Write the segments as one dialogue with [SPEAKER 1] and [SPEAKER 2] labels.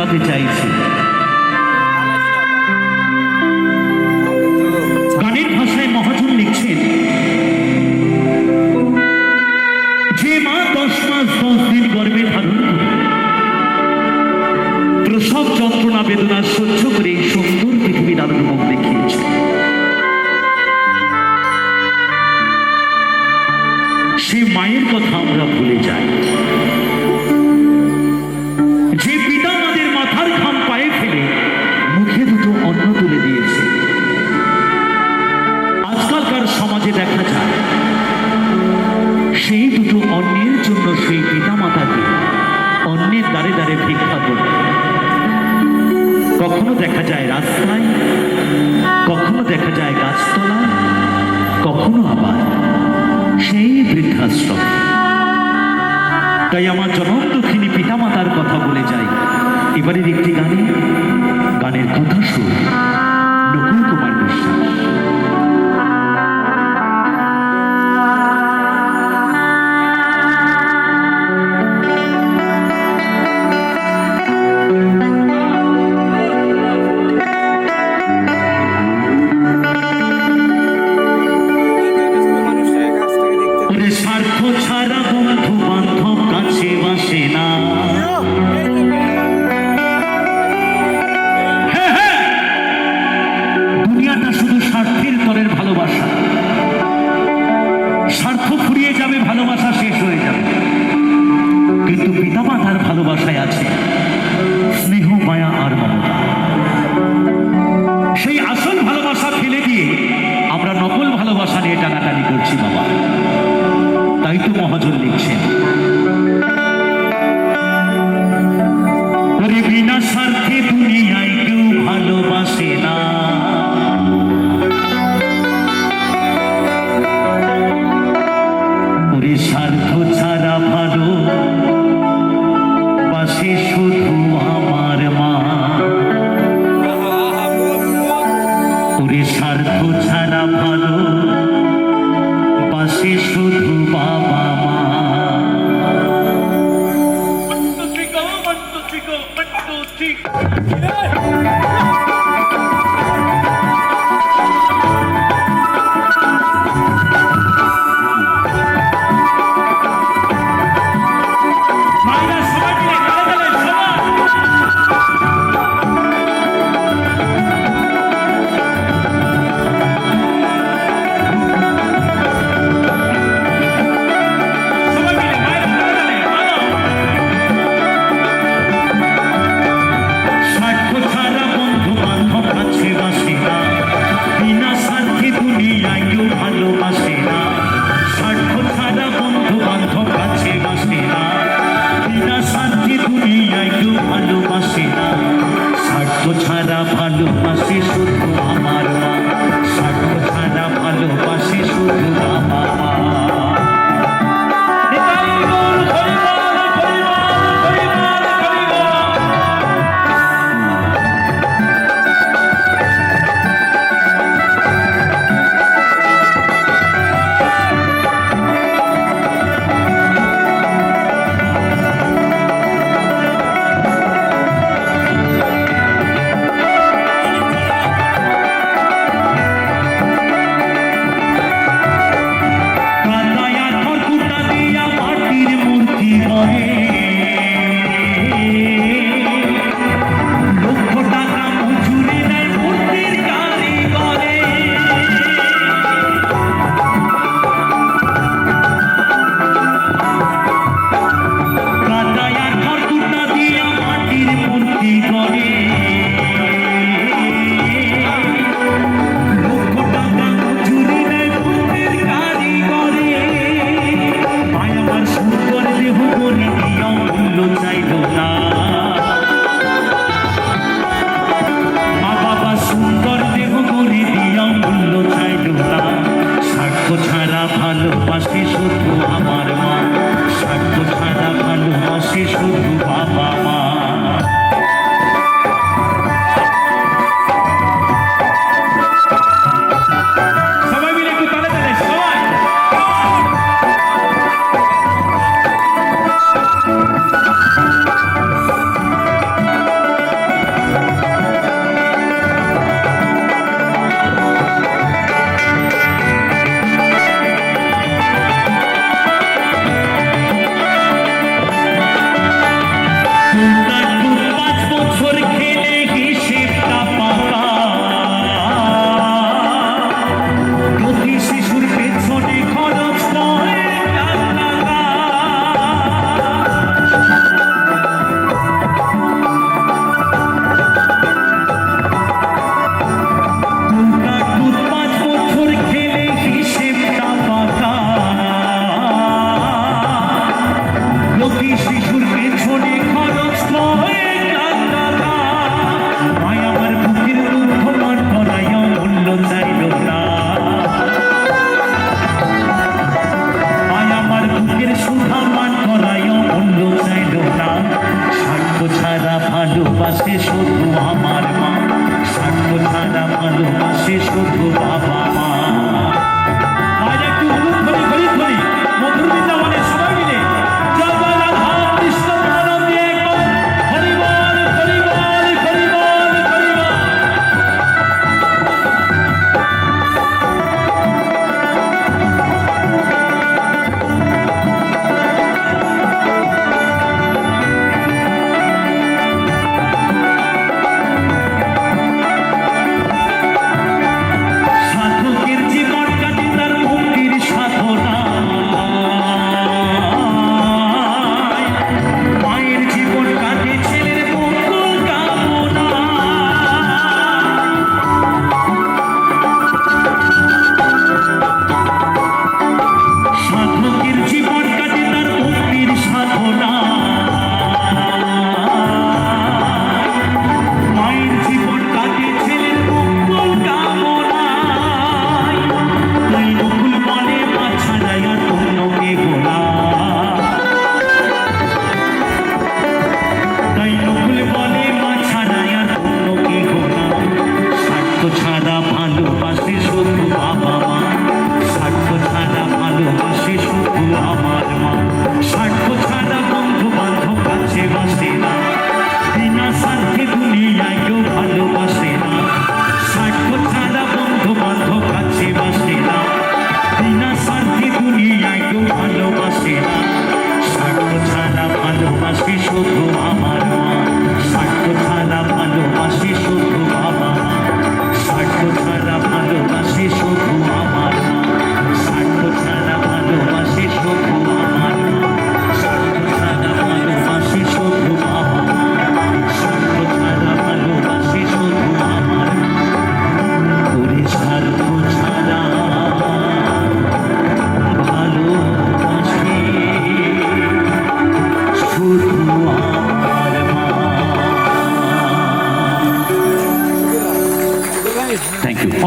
[SPEAKER 1] শোনাতে চাইছি। গানের ভাষায় মহাজন লিখছেন, যে মা 10 মাস 10 দিন গর্ভে ধারণ করে প্রসব যন্ত্রণা বেদনা সহ্য করে সুন্দর পৃথিবীর আলোর মুখ দেখিয়েছে, সে মায়ের কথা আমরা ভুলে যাই। যে পিতা আমাদের মাথার ঘাম পায়ে ফেলে মুখে দুটো অন্ন তুলে দিয়েছে, আজকালকার সমাজে দেখা যায় সেই দুটো অন্নের জন্য সেই পিতা মাতাকে অন্যের দ্বারে দ্বারে ভিক্ষা করতে, কখনো দেখা যায় রাস্তায়, কখনো দেখা যায় গাছতলায়, কখনো আবার সেই বৃদ্ধাশ্রমে। তাই আমার জনম দুঃখিনী পিতা মাতার কথা বলে যাই এবারের একটি গানে। গানের কথা সুর নকুল কুমার বিশ্বাস। স্বার্থ ছাড়া বন্ধু বান্ধব কাছে বাসে না, দুনিয়াটা শুধু স্বার্থের তরের ভালোবাসা। স্বার্থ ফুরিয়ে যাবে, ভালোবাসা শেষ হয়ে যাবে, কিন্তু পিতামাতার ভালোবাসায় আছে স্নেহ, মায়া আর মমতা। সেই আসল ভালোবাসা ফেলে দিয়ে আমরা নকল ভালোবাসা নিয়ে টানাটানি করছি বাবা। তাই তো মহাজন লিখছেন, ওরে বিনা স্বার্থে দুনিয়ায় কেউ ভালোবাসে না, ওরে স্বার্থ ছাড়া ভালো বাসে শুধু আমার মা, ওরে স্বার্থ ছাড়া ভালো বাসে শুধু বাবা মা। ছাড়া ভালোবাসে শুধু আমার মা, স্বার্থ ছাড়া ভালোবাসে শুধু বাবা মা। ভালোবাসে শুধু আমার মা, স্বার্থ ছাড়া ভালোবাসে শুধু বাবা মা। সবাই মিলে একটু তালে তালে সবাই।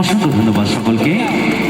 [SPEAKER 1] অসংখ্য ধন্যবাদ